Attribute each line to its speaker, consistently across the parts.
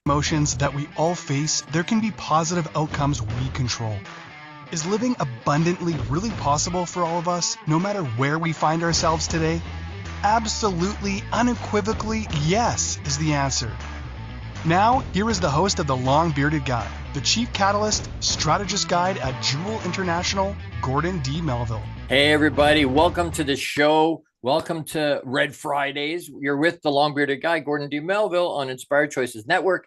Speaker 1: emotions that we all face, there can be positive outcomes we control. Is living abundantly really possible for all of us, no matter where we find ourselves today? Absolutely, unequivocally, yes is the answer. Now, here is the host of The Long Bearded Guy, the Chief Catalyst Strategist Guide at Jewel International, Gordon D. Melville.
Speaker 2: Hey, everybody. Welcome to the show. Welcome to Red Fridays. You're with The Long Bearded Guy, Gordon D. Melville on Inspired Choices Network.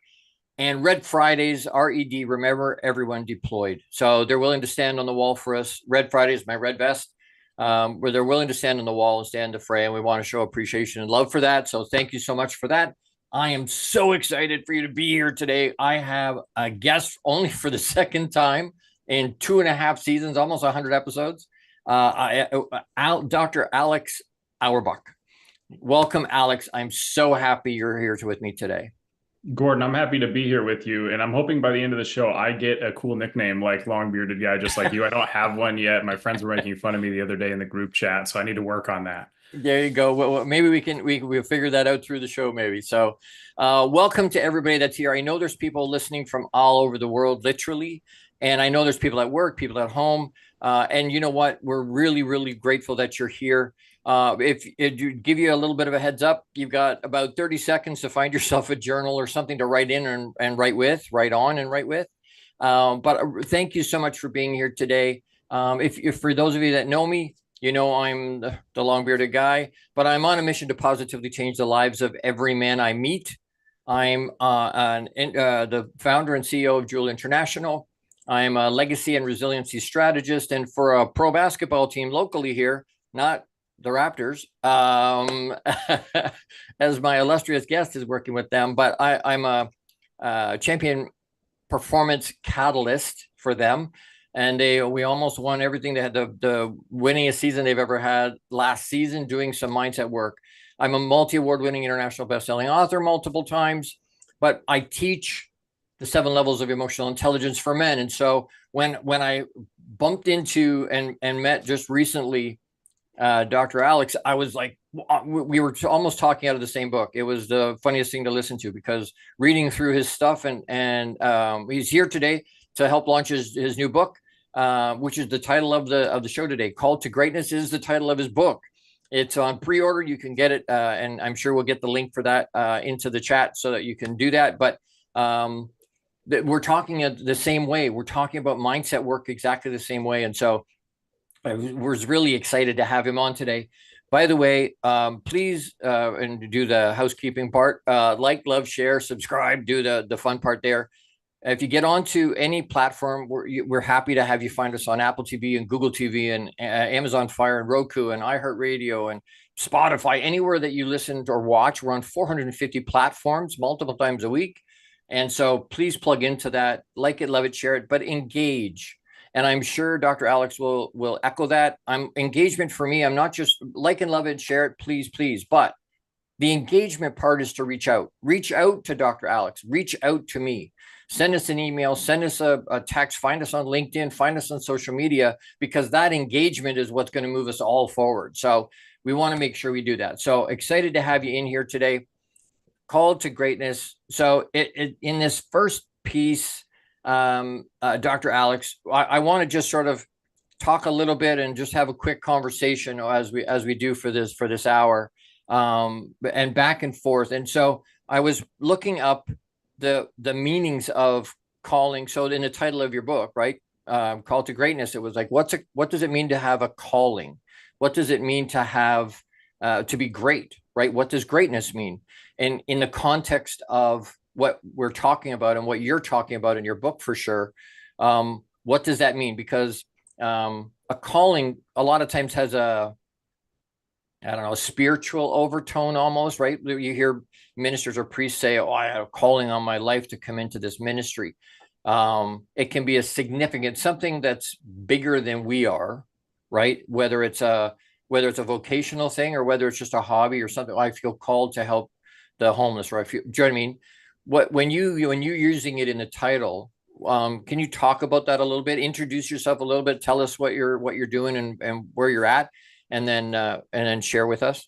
Speaker 2: And Red Fridays, RED, remember everyone deployed. So they're willing to stand on the wall for us. Red Fridays, my red vest, where they're willing to stand on the wall and stand the fray. And we want to show appreciation and love for that. So thank you so much for that. I am so excited for you to be here today. I have a guest only for the second time in 2.5 seasons, almost 100 episodes. Dr. Alex Auerbach. Welcome, Alex. I'm so happy you're here with me today.
Speaker 3: Gordon, I'm happy to be here with you. And I'm hoping by the end of the show, I get a cool nickname like Long Bearded Guy, just like you. I don't have one yet. My friends were making fun of me the other day in the group chat, so I need to work on that.
Speaker 2: There you go. Well, maybe we'll figure that out through the show, maybe. So welcome to everybody that's here. I know there's people listening from all over the world, literally. And I know there's people at work, people at home. And you know what? We're really, really grateful that you're here. If you give you a little bit of a heads up, you've got about 30 seconds to find yourself a journal or something to write in and write on and write with. But thank you so much for being here today. If for those of you that know me, you know I'm the long-bearded guy, but I'm on a mission to positively change the lives of every man I meet. I'm the founder and CEO of Jewel International. I'm a legacy and resiliency strategist, and for a pro basketball team locally here, not the Raptors, as my illustrious guest is working with them, but I'm a champion performance catalyst for them. And we almost won everything. They had the winningest season they've ever had last season, doing some mindset work. I'm a multi-award winning international best-selling author multiple times, but I teach the 7 levels of emotional intelligence for men. And so when I bumped into and met just recently Dr. Alex, I was like, we were almost talking out of the same book. It was the funniest thing to listen to, because reading through his stuff and he's here today to help launch his new book, which is the title of the show today. Called to Greatness is the title of his book. It's on pre-order. You can get it, and I'm sure we'll get the link for that into the chat so that you can do that. But we're talking the same way. We're talking about mindset work exactly the same way, and so I was really excited to have him on today. By the way, please, and do the housekeeping part, like, love, share, subscribe, do the fun part there. If you get onto any platform, we're happy to have you find us on Apple TV and Google TV and Amazon Fire and Roku and iHeartRadio and Spotify, anywhere that you listen or watch. We're on 450 platforms multiple times a week. And so please plug into that, like it, love it, share it, but engage. And I'm sure Dr. Alex will echo that. Engagement for me, I'm not just like and love it, share it, please, please. But the engagement part is to reach out. Reach out to Dr. Alex. Reach out to me. Send us an email, send us a text, find us on LinkedIn, find us on social media, because that engagement is what's going to move us all forward. So we want to make sure we do that. So excited to have you in here today. Called to Greatness. So in this first piece, Dr. Alex, I want to just sort of talk a little bit and just have a quick conversation as we do for this hour, and back and forth. And so I was looking up the meanings of calling. So in the title of your book, right, Call to Greatness, it was like, what does it mean to have a calling? What does it mean to have to be great, right? What does greatness mean? And in the context of what we're talking about and what you're talking about in your book, for sure, what does that mean? Because a calling a lot of times has a spiritual overtone almost, right? You hear ministers or priests say, oh, I had a calling on my life to come into this ministry. It can be a significant, something that's bigger than we are, right? Whether it's a vocational thing or whether it's just a hobby or something. I feel called to help the homeless, right? Do you know what I mean? When you're using it in the title, can you talk about that a little bit? Introduce yourself a little bit. Tell us what you're doing and where you're at, and then share with us.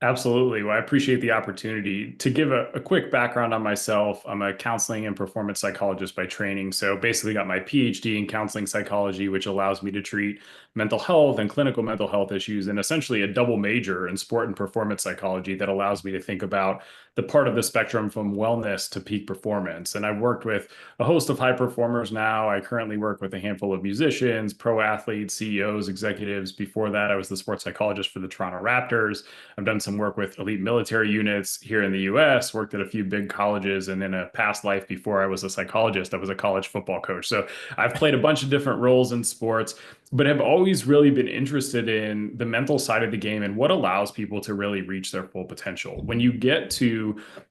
Speaker 3: Absolutely. Well, I appreciate the opportunity to give a quick background on myself. I'm a counseling and performance psychologist by training. So basically got my PhD in counseling psychology, which allows me to treat mental health and clinical mental health issues, and essentially a double major in sport and performance psychology that allows me to think about the part of the spectrum from wellness to peak performance. And I've worked with a host of high performers now. I currently work with a handful of musicians, pro athletes, CEOs, executives. Before that, I was the sports psychologist for the Toronto Raptors. I've done some work with elite military units here in the US, worked at a few big colleges, and in a past life before I was a psychologist, I was a college football coach. So I've played a bunch of different roles in sports, but have always really been interested in the mental side of the game and what allows people to really reach their full potential. When you get to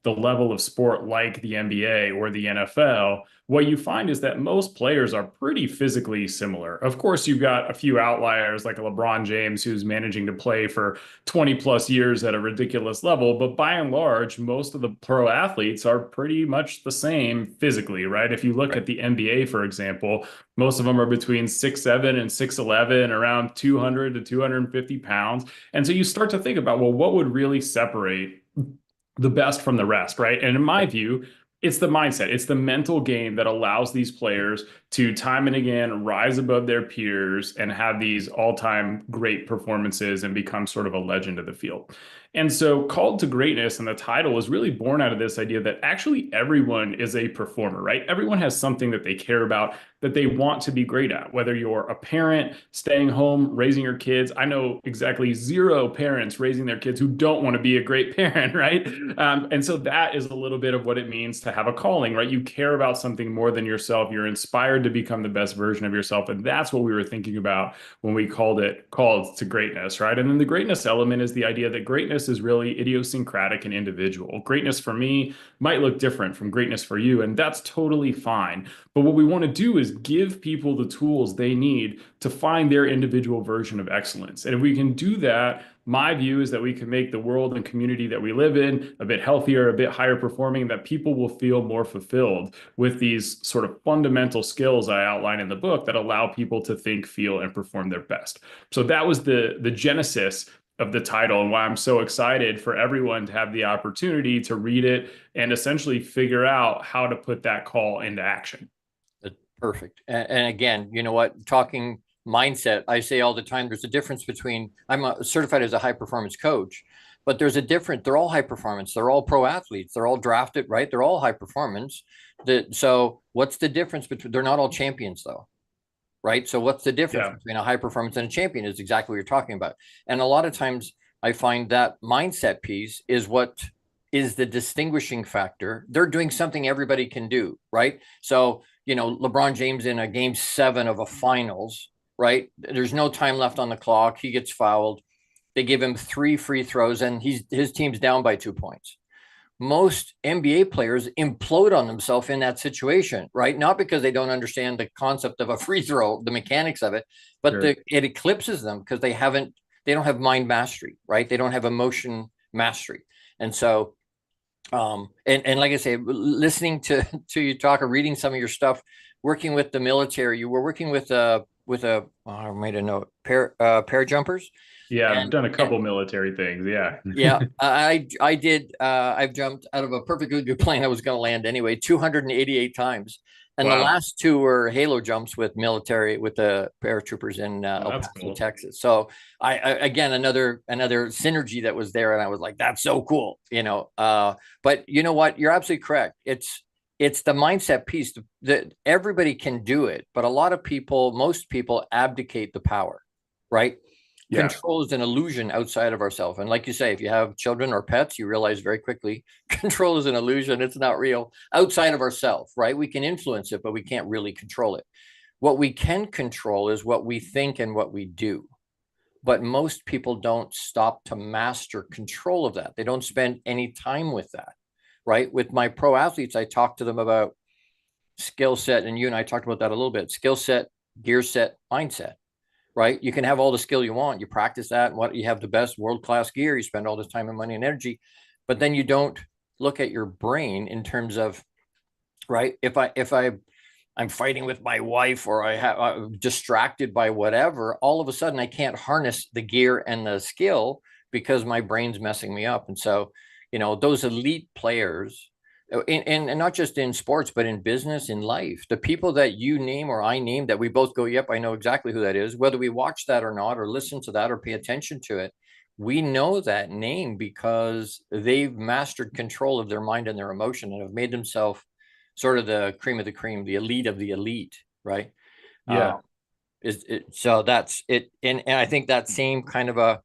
Speaker 3: the level of sport like the NBA or the NFL, what you find is that most players are pretty physically similar. Of course, you've got a few outliers like a LeBron James who's managing to play for 20 plus years at a ridiculous level, but by and large, most of the pro athletes are pretty much the same physically, right? If you look at the NBA, for example, most of them are between 6'7" and 6'11", around 200 to 250 pounds. And so you start to think about, well, what would really separate the best from the rest, right? And in my view, it's the mindset. It's the mental game that allows these players to time and again rise above their peers and have these all-time great performances and become sort of a legend of the field. And so Called to Greatness and the title is really born out of this idea that actually everyone is a performer, right? Everyone has something that they care about, that they want to be great at, whether you're a parent staying home, raising your kids. I know exactly zero parents raising their kids who don't want to be a great parent, right? And so that is a little bit of what it means to have a calling, right? You care about something more than yourself. You're inspired to become the best version of yourself. And that's what we were thinking about when we called it Called to Greatness, right? And then the greatness element is the idea that greatness is really idiosyncratic and individual. Greatness for me might look different from greatness for you, and that's totally fine. But what we want to do is give people the tools they need to find their individual version of excellence. And if we can do that, my view is that we can make the world and community that we live in a bit healthier, a bit higher performing, that people will feel more fulfilled with these sort of fundamental skills I outline in the book that allow people to think, feel, and perform their best. So that was the genesis of the title and why I'm so excited for everyone to have the opportunity to read it and essentially figure out how to put that call into action.
Speaker 2: Perfect. And again, you know what, talking mindset, I say all the time, there's a difference between, I'm certified as a high performance coach, but there's a difference. They're all high performance. They're all pro athletes. They're all drafted, right? They're all high performance. So what's the difference between, they're not all champions though, right? So what's the difference between a high performance and a champion is exactly what you're talking about. And a lot of times I find that mindset piece is what is the distinguishing factor. They're doing something everybody can do, right? So, you know, LeBron James in a game 7 of a finals, right? There's no time left on the clock. He gets fouled. They give him 3 free throws and his team's down by 2 points. Most NBA players implode on themselves in that situation, right? Not because they don't understand the concept of a free throw, the mechanics of it, but it eclipses them because they don't have mind mastery, right? They don't have emotion mastery. And so, and like I say, listening to you talk or reading some of your stuff, working with the military, you were working with I made a note, parajumpers.
Speaker 3: Yeah, I've done a couple military things. Yeah.
Speaker 2: Yeah, I did. I've jumped out of a perfectly good plane I was going to land anyway, 288 times. And the last 2 were halo jumps with military, with the paratroopers in El Paso, Texas. So again, another synergy that was there. And I was like, that's so cool, you know. But you know what? You're absolutely correct. It's the mindset piece that everybody can do it. But a lot of people, most people abdicate the power, right? Yeah. Control is an illusion outside of ourselves. And like you say, if you have children or pets, you realize very quickly control is an illusion. It's not real outside of ourselves, right? We can influence it, but we can't really control it. What we can control is what we think and what we do. But most people don't stop to master control of that. They don't spend any time with that, right? With my pro athletes, I talk to them about skill set, and you and I talked about that a little bit. Skill set, gear set, mindset. Right? You can have all the skill you want. You practice that, and what you have the best world-class gear. You spend all this time and money and energy, but then you don't look at your brain in terms of, right? If I'm fighting with my wife, or I'm distracted by whatever, all of a sudden I can't harness the gear and the skill because my brain's messing me up. And so, those elite players, and not just in sports, but in business, in life, the people that you name or I name that we both go, yep, I know exactly who that is, whether we watch that or not, or listen to that or pay attention to it, we know that name because they've mastered control of their mind and their emotion and have made themselves sort of the cream of the cream, the elite of the elite, right?
Speaker 3: Yeah.
Speaker 2: So that's it. And I think that same kind of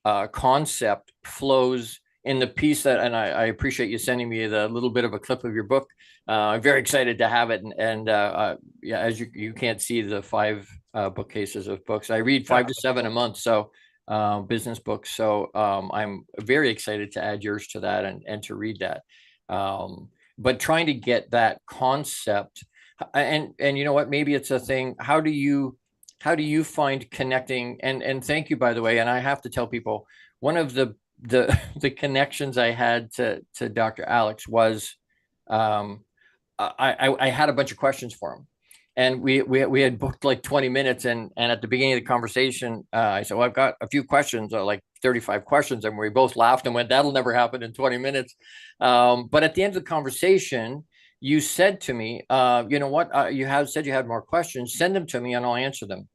Speaker 2: a concept flows in the piece that, and I appreciate you sending me the little bit of a clip of your book. I'm very excited to have it. And yeah, as you can't see the 5 bookcases of books. I read 5 to 7 a month. So business books. So I'm very excited to add yours to that and to read that. But trying to get that concept, and you know what, maybe it's a thing. How do you find connecting? And thank you, by the way. And I have to tell people, one of the connections I had to Dr. Alex was, I had a bunch of questions for him, and we had booked like 20 minutes, and at the beginning of the conversation, I said, well, I've got a few questions, like 35 questions, and we both laughed and went, that'll never happen in 20 minutes. But at the end of the conversation, you said to me, you know what, you have said you had more questions, send them to me and I'll answer them.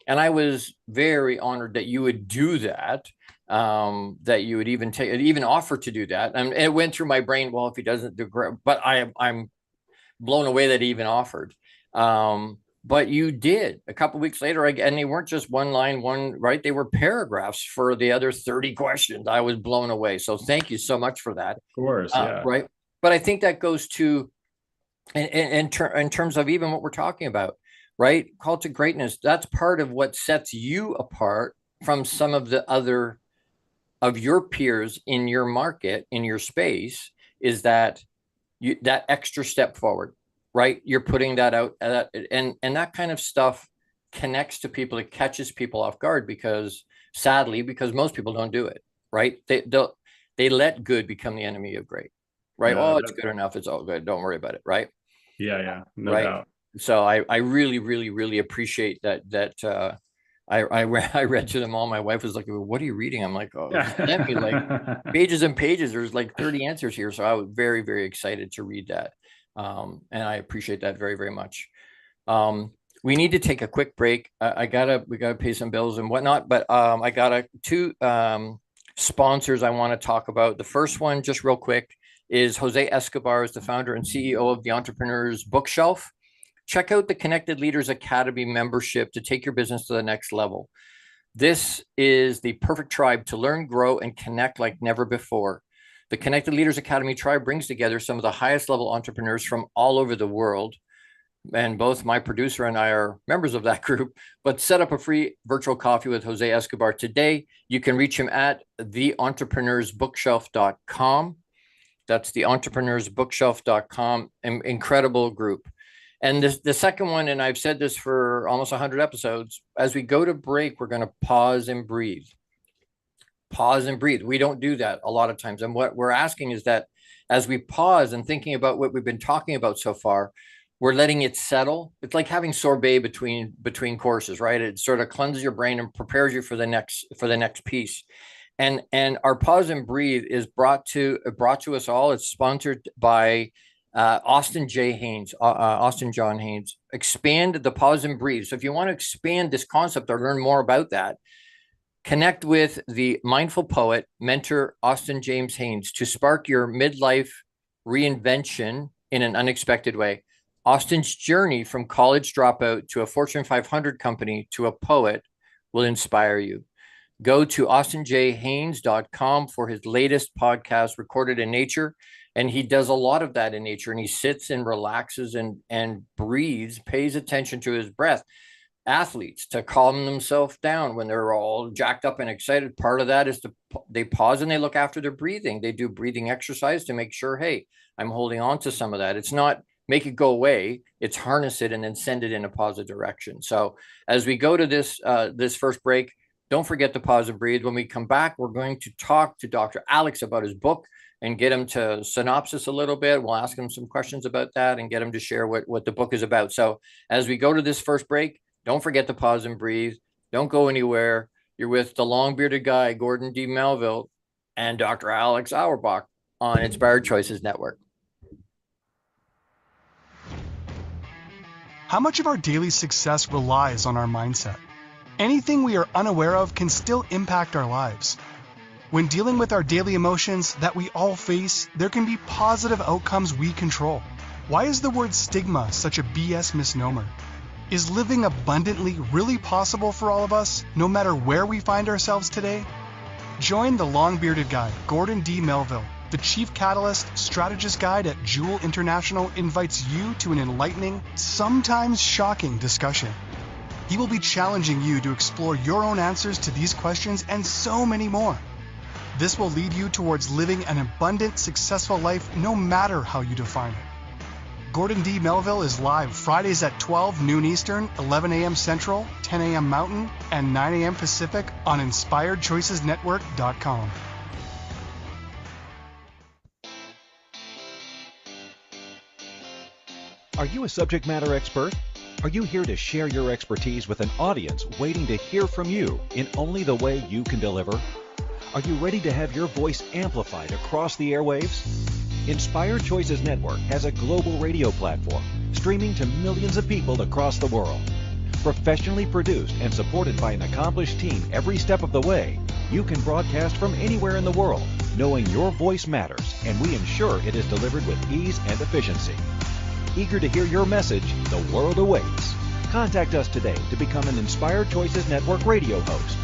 Speaker 2: And I was very honored that you would do that, that you would even offer to do that. And it went through my brain, well, if he doesn't do great, but I'm blown away that he even offered. But you did a couple of weeks later, and they weren't just one line, right? They were paragraphs for the other 30 questions. I was blown away. So thank you so much for that.
Speaker 3: Of course, yeah.
Speaker 2: Right. But I think that goes to, in terms of even what we're talking about, right? Call to greatness. That's part of what sets you apart from some of the other of your peers in your market, in your space, is that that extra step forward, right? You're putting that out, and that kind of stuff connects to people. It catches people off guard because most people don't do it, right? They let good become the enemy of great, right? Oh, it's good enough. It's all good. Don't worry about it, right?
Speaker 3: Yeah, no
Speaker 2: right.
Speaker 3: doubt.
Speaker 2: So I really, really, really appreciate that. I read to them all. My wife was like, well, what are you reading? I'm like, oh, sent me like pages and pages. There's like 30 answers here. So I was very, very excited to read that. And I appreciate that very, very much. We need to take a quick break. We gotta pay some bills and whatnot, but I got two sponsors I want to talk about. The first one, just real quick, is Jose Escobar, is the founder and CEO of the Entrepreneur's Bookshelf. Check out the Connected Leaders Academy membership to take your business to the next level. This is the perfect tribe to learn, grow, and connect like never before. The Connected Leaders Academy tribe brings together some of the highest level entrepreneurs from all over the world. And both my producer and I are members of that group, but set up a free virtual coffee with Jose Escobar today. You can reach him at theentrepreneursbookshelf.com. That's theentrepreneursbookshelf.com. Incredible group. And the second one, and I've said this for almost 100 episodes, as we go to break, we're going to pause and breathe. Pause and breathe. We don't do that a lot of times. And what we're asking is that as we pause and thinking about what we've been talking about so far, we're letting it settle. It's like having sorbet between courses, right? It sort of cleanses your brain and prepares you for the next piece. And our pause and breathe is brought to us all. It's sponsored by Austin John Haynes. Expand the pause and breathe. So if you want to expand this concept or learn more about that, connect with the mindful poet, mentor, Austin James Haynes, to spark your midlife reinvention in an unexpected way. Austin's journey from college dropout to a Fortune 500 company to a poet will inspire you. Go to austinjhaynes.com for his latest podcast, Recorded in Nature. And he does a lot of that in nature, and he sits and relaxes and breathes, pays attention to his breath. Athletes, to calm themselves down when they're all jacked up and excited, part of that is they pause and they look after their breathing. They do breathing exercise to make sure, hey, I'm holding on to some of that. It's not make it go away. It's harness it and then send it in a positive direction. So as we go to this first break, don't forget to pause and breathe. When we come back, we're going to talk to Dr. Alex about his book and get him to synopsis a little bit. We'll ask him some questions about that and get him to share what the book is about. So as we go to this first break, don't forget to pause and breathe. Don't go anywhere. You're with the long-bearded guy, Gordon D. Melville, and Dr. Alex Auerbach on Inspired Choices Network.
Speaker 1: How much of our daily success relies on our mindset? Anything we are unaware of can still impact our lives. When dealing with our daily emotions that we all face, there can be positive outcomes we control. Why is the word stigma such a BS misnomer? Is living abundantly really possible for all of us, no matter where we find ourselves today? Join the long-bearded guy, Gordon D. Melville. The Chief Catalyst Strategist Guide at Jewel International invites you to an enlightening, sometimes shocking discussion. He will be challenging you to explore your own answers to these questions and so many more. This will lead you towards living an abundant, successful life no matter how you define it. Gordon D. Melville is live Fridays at 12 noon Eastern, 11 a.m. Central, 10 a.m. Mountain, and 9 a.m. Pacific on InspiredChoicesNetwork.com.
Speaker 4: Are you a subject matter expert? Are you here to share your expertise with an audience waiting to hear from you in only the way you can deliver? Are you ready to have your voice amplified across the airwaves? Inspired Choices Network has a global radio platform streaming to millions of people across the world. Professionally produced and supported by an accomplished team every step of the way, you can broadcast from anywhere in the world, knowing your voice matters, and we ensure it is delivered with ease and efficiency. Eager to hear your message, the world awaits. Contact us today to become an Inspired Choices Network radio host.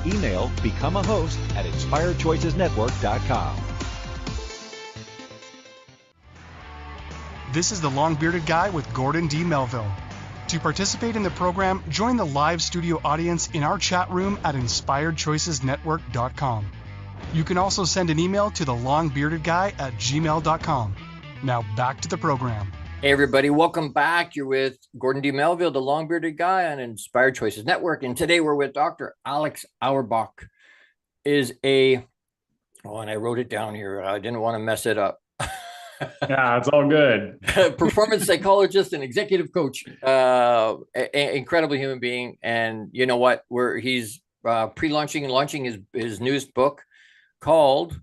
Speaker 4: Email become a host at inspiredchoicesnetwork.com.
Speaker 1: This is the long-bearded guy with Gordon D. Melville. To participate in the program, join the live studio audience in our chat room at inspiredchoicesnetwork.com. You can also send an email to the long-bearded guy at gmail.com. Now back to the program.
Speaker 2: Hey, everybody. Welcome back. You're with Gordon D. Melville, the long-bearded guy on Inspired Choices Network. And today we're with Dr. Alex Auerbach. And I wrote it down here. I didn't want to mess it up.
Speaker 3: Yeah, it's all good.
Speaker 2: Performance psychologist and executive coach, incredible human being. And you know what? He's pre-launching and launching his newest book called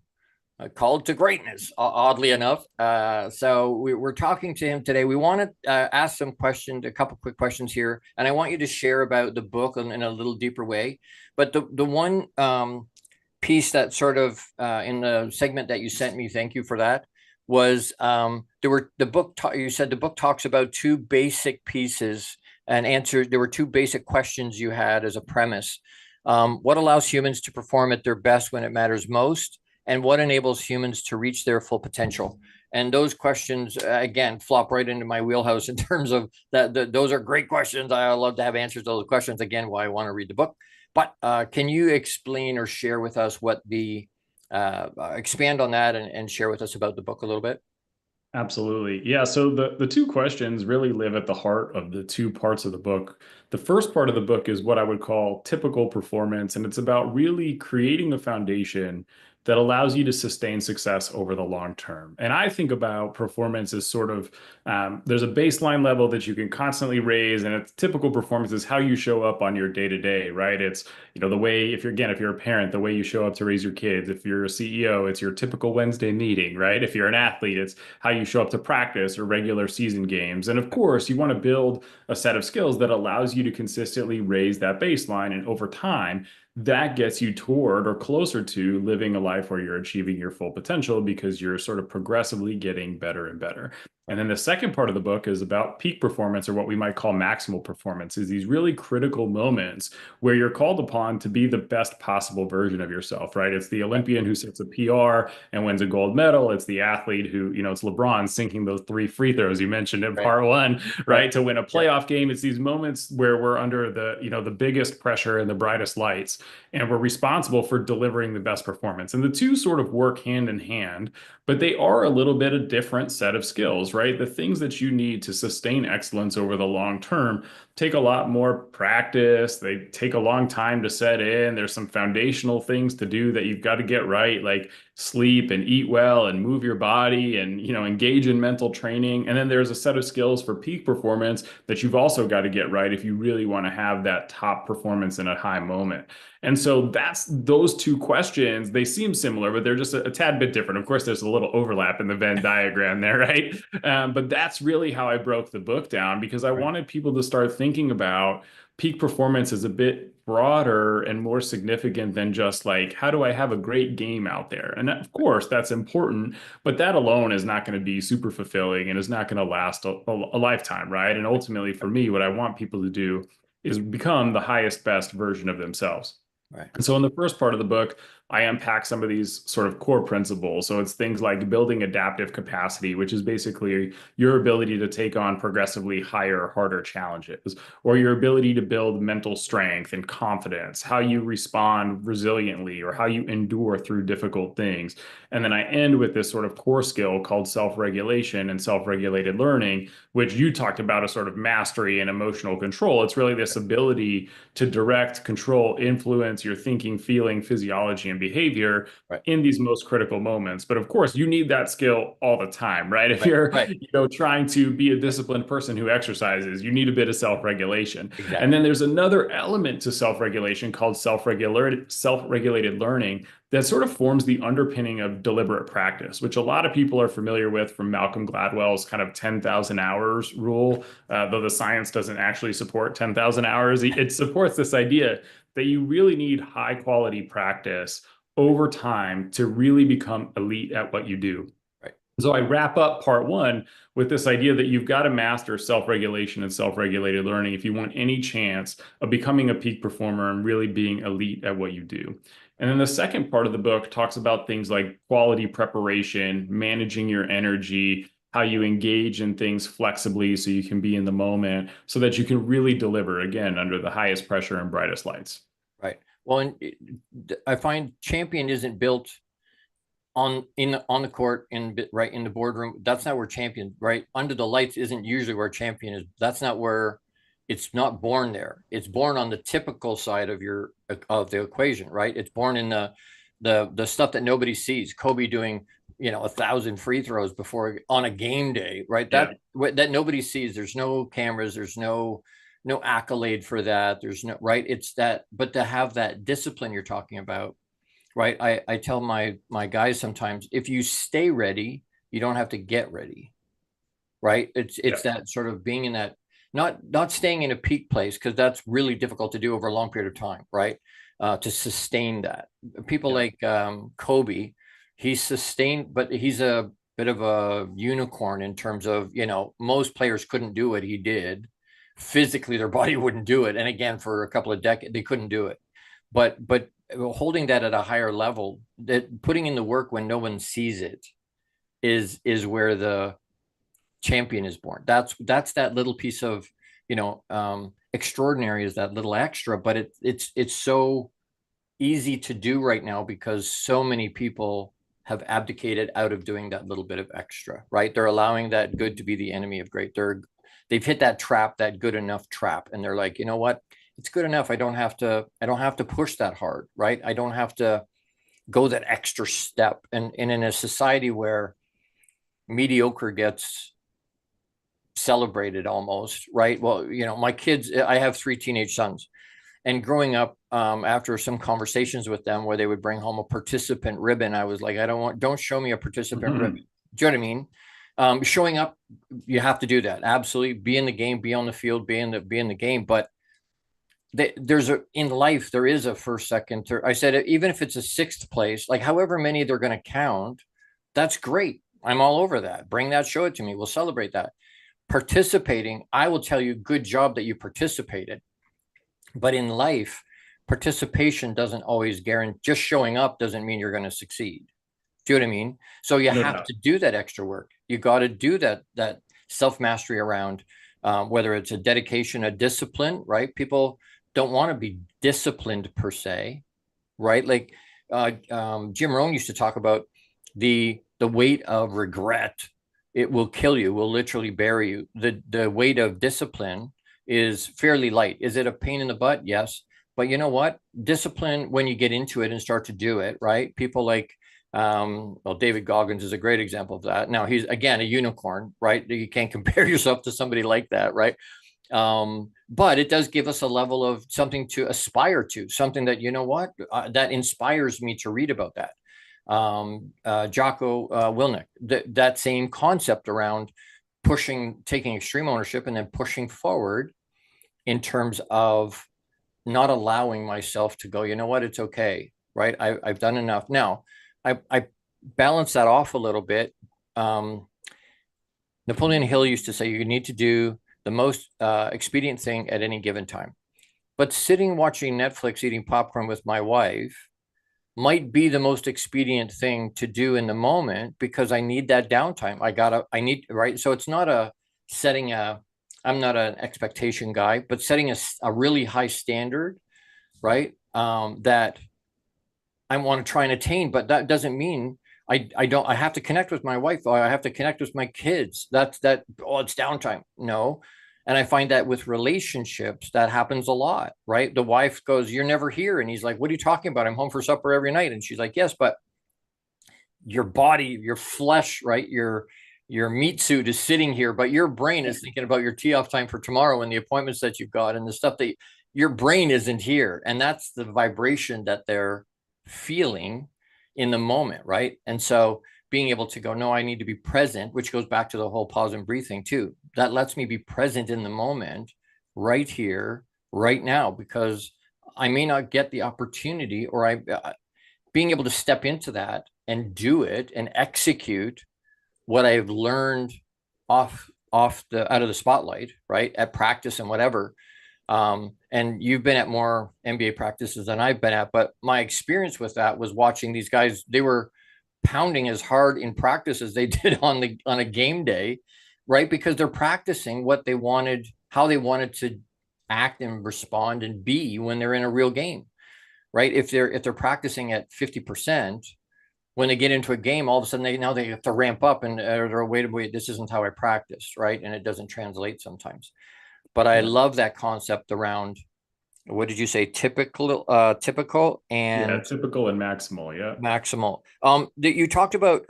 Speaker 2: to Greatness, oddly enough. So we're talking to him today. We want to ask a couple quick questions here, and I want you to share about the book in a little deeper way. But the one piece that sort of in the segment that you sent me, thank you for that, was you said the book talks about two basic pieces and answers. There were two basic questions you had as a premise. What allows humans to perform at their best when it matters most? And what enables humans to reach their full potential? And those questions, again, flop right into my wheelhouse in terms of that. Those are great questions. I love to have answers to those questions. Again, why I want to read the book. But can you explain or share with us expand on that and share with us about the book a little bit?
Speaker 3: Absolutely. Yeah. So the two questions really live at the heart of the two parts of the book. The first part of the book is what I would call typical performance, and it's about really creating a foundation that allows you to sustain success over the long term. And I think about performance as sort of, there's a baseline level that you can constantly raise, and it's typical performance is how you show up on your day-to-day, right? It's, the way, if you're a parent, the way you show up to raise your kids. If you're a CEO, it's your typical Wednesday meeting, right? If you're an athlete, it's how you show up to practice or regular season games. And of course, you want to build a set of skills that allows you to consistently raise that baseline. And over time, that gets you toward or closer to living a life where you're achieving your full potential because you're sort of progressively getting better and better. And then the second part of the book is about peak performance, or what we might call maximal performance, is these really critical moments where you're called upon to be the best possible version of yourself, right? It's the Olympian who sets a PR and wins a gold medal. It's the athlete who, it's LeBron sinking those 3 free throws you mentioned in part one, right? To win a playoff game. It's these moments where we're under the biggest pressure and the brightest lights, and we're responsible for delivering the best performance. And the two sort of work hand in hand, but they are a little bit a different set of skills, right? The things that you need to sustain excellence over the long term take a lot more practice. They take a long time to set in. There's some foundational things to do that you've got to get right. Like sleep and eat well and move your body and, engage in mental training. And then there's a set of skills for peak performance that you've also got to get right if you really want to have that top performance in a high moment. And so that's those two questions. They seem similar, but they're just a tad bit different. Of course, there's a little overlap in the Venn diagram there, right? But that's really how I broke the book down, because I wanted people to start thinking about peak performance as a bit broader and more significant than just like, how do I have a great game out there? And of course, that's important, but that alone is not going to be super fulfilling and is not going to last a lifetime, right? And ultimately, for me, what I want people to do is become the highest, best version of themselves.
Speaker 2: Right.
Speaker 3: And so in the first part of the book, I unpack some of these sort of core principles. So it's things like building adaptive capacity, which is basically your ability to take on progressively higher, harder challenges, or your ability to build mental strength and confidence, how you respond resiliently, or how you endure through difficult things. And then I end with this sort of core skill called self-regulation and self-regulated learning, which you talked about as sort of mastery and emotional control. It's really this ability to direct, control, influence your thinking, feeling, physiology, and behavior in these most critical moments. But of course, you need that skill all the time, right? If you're, trying to be a disciplined person who exercises, you need a bit of self-regulation.
Speaker 2: Exactly.
Speaker 3: And then there's another element to self-regulation called self-regulated learning that sort of forms the underpinning of deliberate practice, which a lot of people are familiar with from Malcolm Gladwell's kind of 10,000 hours rule, though the science doesn't actually support 10,000 hours. It supports this idea that you really need high quality practice over time to really become elite at what you do.
Speaker 2: Right.
Speaker 3: So I wrap up part one with this idea that you've got to master self-regulation and self-regulated learning if you want any chance of becoming a peak performer and really being elite at what you do. And then the second part of the book talks about things like quality preparation, managing your energy, how you engage in things flexibly so you can be in the moment so that you can really deliver, again, under the highest pressure and brightest lights.
Speaker 2: Right. Well, and I find champion isn't built on the court in the boardroom. That's not where champion, right? Under the lights isn't usually where champion is. That's not where it's not born there. It's born on the typical side of the equation, right? It's born in the stuff that nobody sees. Kobe doing 1,000 free throws before on a game day, right? That nobody sees. There's no cameras. There's no accolade for that. There's no, right. It's that, but to have that discipline you're talking about, right? I tell my guys sometimes, if you stay ready, you don't have to get ready, right? It's that sort of being in that, not staying in a peak place, because that's really difficult to do over a long period of time, right? To sustain that. People like Kobe, he's sustained, but he's a bit of a unicorn in terms of, most players couldn't do what he did. Physically, their body wouldn't do it. And again, for a couple of decades, they couldn't do it. But holding that at a higher level, that putting in the work when no one sees it is where the champion is born. That's that little piece of, extraordinary is that little extra, but it's so easy to do right now because so many people have abdicated out of doing that little bit of extra, right? They're allowing that good to be the enemy of great. They've hit that trap, that good enough trap. And they're like, you know what? It's good enough. I don't have to push that hard, right? I don't have to go that extra step. And in a society where mediocre gets celebrated almost, right? Well, my kids, I have 3 teenage sons, and growing up, after some conversations with them where they would bring home a participant ribbon, I was like, don't show me a participant ribbon. Do you know what I mean? Showing up, you have to do that. Absolutely. Be in the game, be on the field, be in the game. But in life, there is a first, second, third. I said, even if it's a 6th place, like however many they're going to count, that's great. I'm all over that. Bring that, show it to me. We'll celebrate that. Participating, I will tell you, good job that you participated. But in life, participation doesn't always guarantee. Just showing up doesn't mean you're going to succeed. Do you know what I mean? So you have to do that extra work. You got to do that self-mastery around whether it's a dedication, a discipline, right? People don't want to be disciplined per se, right? Like Jim Rohn used to talk about the weight of regret. It will kill you, will literally bury you. The weight of discipline is fairly light. Is it a pain in the butt? Yes. But you know what? Discipline, when you get into it and start to do it, right? People like Well, David Goggins is a great example of that. Now he's, again, a unicorn, right? You can't compare yourself to somebody like that, right? But it does give us a level of something to aspire to, something that, you know what, that inspires me to read about that. Jocko Willink, that same concept around taking extreme ownership and then pushing forward in terms of not allowing myself to go, you know what, it's okay, right? I've done enough. Now, I balance that off a little bit. Napoleon Hill used to say you need to do the most expedient thing at any given time. But sitting watching Netflix, eating popcorn with my wife might be the most expedient thing to do in the moment because I need that downtime. Right? So it's not I'm not an expectation guy, but setting a really high standard, right? That I want to try and attain, but that doesn't mean I have to connect with my wife, or I have to connect with my kids. It's downtime. No. And I find that with relationships, that happens a lot, right? The wife goes, you're never here. And he's like, what are you talking about? I'm home for supper every night. And she's like, yes, but your body, your flesh, right? Your meat suit is sitting here, but your brain is thinking about your tee off time for tomorrow and the appointments that you've got and the stuff that your brain isn't here. And that's the vibration that they're feeling in the moment, right? And so being able to go, no, I need to be present, which goes back to the whole pause and breathe thing too. That lets me be present in the moment, right here, right now, because I may not get the opportunity, or being able to step into that and do it and execute what I've learned out of the spotlight, right, at practice and whatever. And you've been at more NBA practices than I've been at, but my experience with that was watching these guys. They were pounding as hard in practice as they did on a game day, right? Because they're practicing what they wanted, how they wanted to act and respond and be when they're in a real game, right? If they're practicing at 50%, when they get into a game, all of a sudden they have to ramp up and they're wait, this isn't how I practiced, right? And it doesn't translate sometimes. But I love that concept around, what did you say? Typical and
Speaker 3: typical and maximal. Yeah.
Speaker 2: Maximal. That you talked about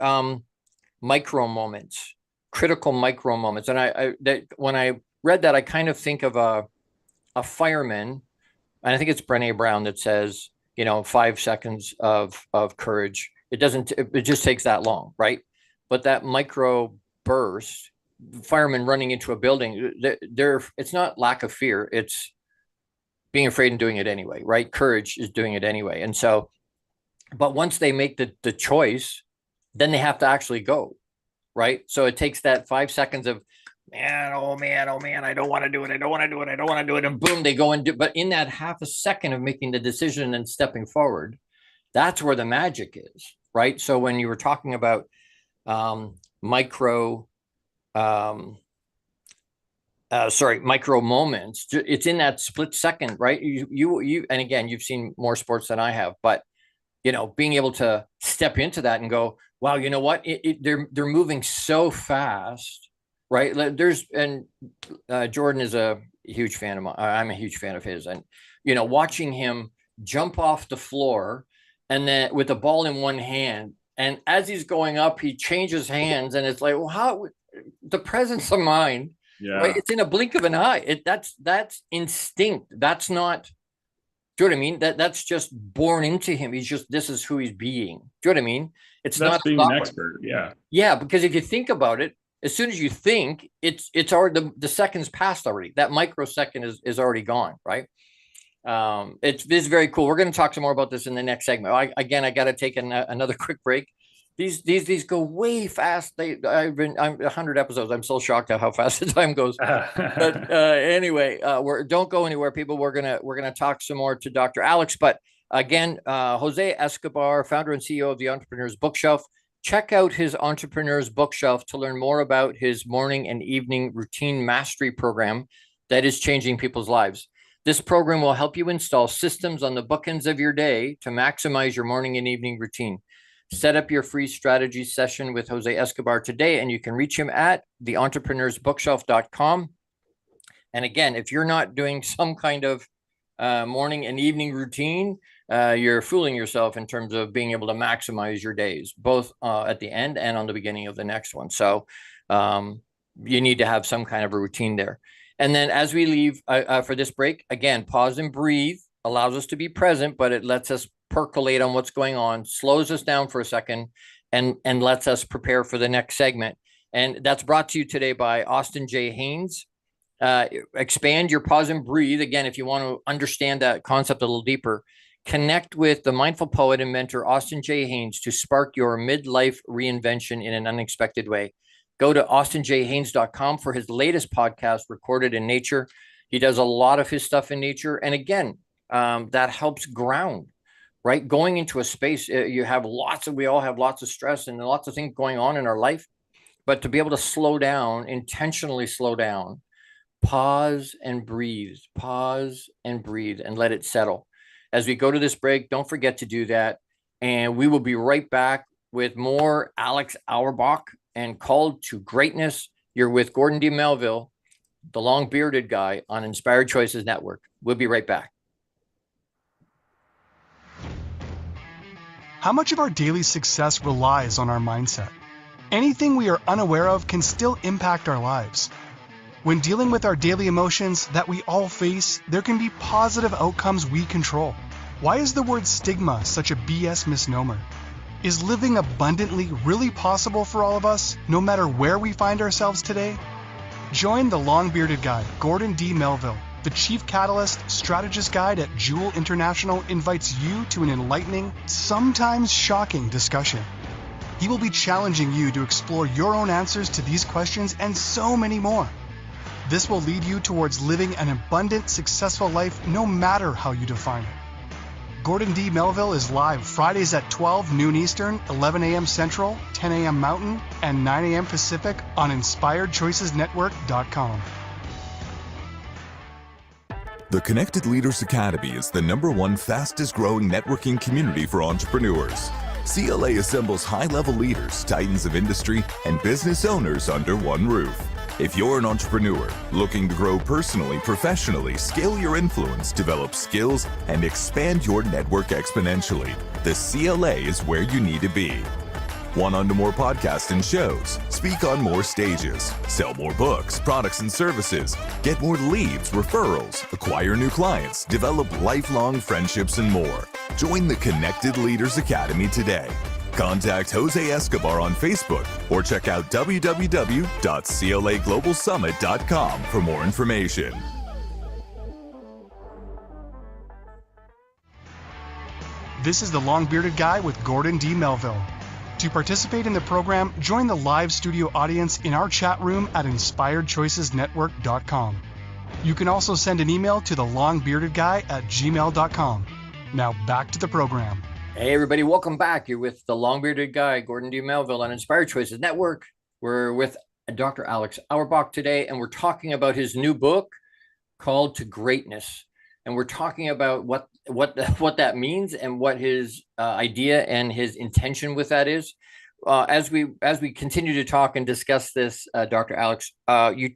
Speaker 2: micro moments, critical micro moments. And when I read that, I kind of think of a fireman, and I think it's Brené Brown that says, 5 seconds of courage. It just takes that long, right? But that micro burst, firemen running into a building, it's not lack of fear, it's being afraid and doing it anyway, right? Courage is doing it anyway. And so, but once they make the choice, then they have to actually go, right? So it takes that 5 seconds of, oh man, I don't want to do it. And boom, they go and do, but in that half a second of making the decision and stepping forward, that's where the magic is, right? So when you were talking about micro moments, it's in that split second, right? You and again, you've seen more sports than I have, but being able to step into that and go, wow, you know what? They're moving so fast, right? Jordan is a huge fan of mine. I'm a huge fan of his, and watching him jump off the floor and then with the ball in one hand, and as he's going up, he changes hands, and it's like, well, how the presence of mind. Yeah. Right? It's in a blink of an eye. That's instinct. That's not, do you know what I mean? That's just born into him. This is who he's being. Do you know what I mean? That's not
Speaker 3: being an expert. Yeah.
Speaker 2: Yeah. Because if you think about it, as soon as you think, it's already, the seconds passed already. That microsecond is already gone. Right. It's very cool. We're going to talk some more about this in the next segment. I got to take another quick break. These go way fast. I'm 100 episodes. I'm so shocked at how fast the time goes. But anyway, don't go anywhere, people. We're gonna talk some more to Dr. Alex. But again, Jose Escobar, founder and CEO of the Entrepreneur's Bookshelf. Check out his Entrepreneur's Bookshelf to learn more about his morning and evening routine mastery program that is changing people's lives. This program will help you install systems on the bookends of your day to maximize your morning and evening routine. Set up your free strategy session with Jose Escobar today, and you can reach him at theentrepreneursbookshelf.com. And again, if you're not doing some kind of morning and evening routine, you're fooling yourself in terms of being able to maximize your days, both at the end and on the beginning of the next one. So you need to have some kind of a routine there. And then as we leave for this break, again, pause and breathe allows us to be present, but it lets us percolate on what's going on, slows us down for a second, and lets us prepare for the next segment. And that's brought to you today by Austin J. Haynes. Expand your pause and breathe. Again, if you want to understand that concept a little deeper, connect with the mindful poet and mentor, Austin J. Haynes, to spark your midlife reinvention in an unexpected way. Go to austinjhaynes.com for his latest podcast, Recorded in Nature. He does a lot of his stuff in nature. And again, that helps ground, right? Going into a space, we all have lots of stress and lots of things going on in our life, but to be able to slow down, intentionally slow down, pause and breathe, and let it settle. As we go to this break, don't forget to do that. And we will be right back with more Alex Auerbach and Called to Greatness. You're with Gordon D. Melville, the long bearded guy on Inspired Choices Network. We'll be right back.
Speaker 1: How much of our daily success relies on our mindset? Anything we are unaware of can still impact our lives. When dealing with our daily emotions that we all face, there can be positive outcomes we control. Why is the word stigma such a BS misnomer? Is living abundantly really possible for all of us, no matter where we find ourselves today? Join the long-bearded guy, Gordon D. Melville. The Chief Catalyst Strategist Guide at Jewel International invites you to an enlightening, sometimes shocking discussion. He will be challenging you to explore your own answers to these questions and so many more. This will lead you towards living an abundant, successful life no matter how you define it. Gordon D. Melville is live Fridays at 12 noon Eastern, 11 a.m. Central, 10 a.m. Mountain, and 9 a.m. Pacific on InspiredChoicesNetwork.com.
Speaker 5: The Connected Leaders Academy is the #1 fastest growing networking community for entrepreneurs. CLA assembles high-level leaders, titans of industry, and business owners under one roof. If you're an entrepreneur looking to grow personally, professionally, scale your influence, develop skills, and expand your network exponentially, the CLA is where you need to be. Want on to more podcasts and shows, speak on more stages, sell more books, products, and services, get more leads, referrals, acquire new clients, develop lifelong friendships, and more. Join the Connected Leaders Academy today. Contact Jose Escobar on Facebook or check out www.claglobalsummit.com for more information.
Speaker 1: This is the long-bearded guy with Gordon D. Melville. To participate in the program, join the live studio audience in our chat room at InspiredChoicesNetwork.com. You can also send an email to thelongbeardedguy@gmail.com. Now back to the program.
Speaker 2: Hey, everybody, welcome back. You're with the long-bearded guy, Gordon D. Melville on Inspired Choices Network. We're with Dr. Alex Auerbach today, and we're talking about his new book, Called to Greatness. And we're talking about what that means and what his idea and his intention with that is. As we continue to talk and discuss this, Dr. Alex, you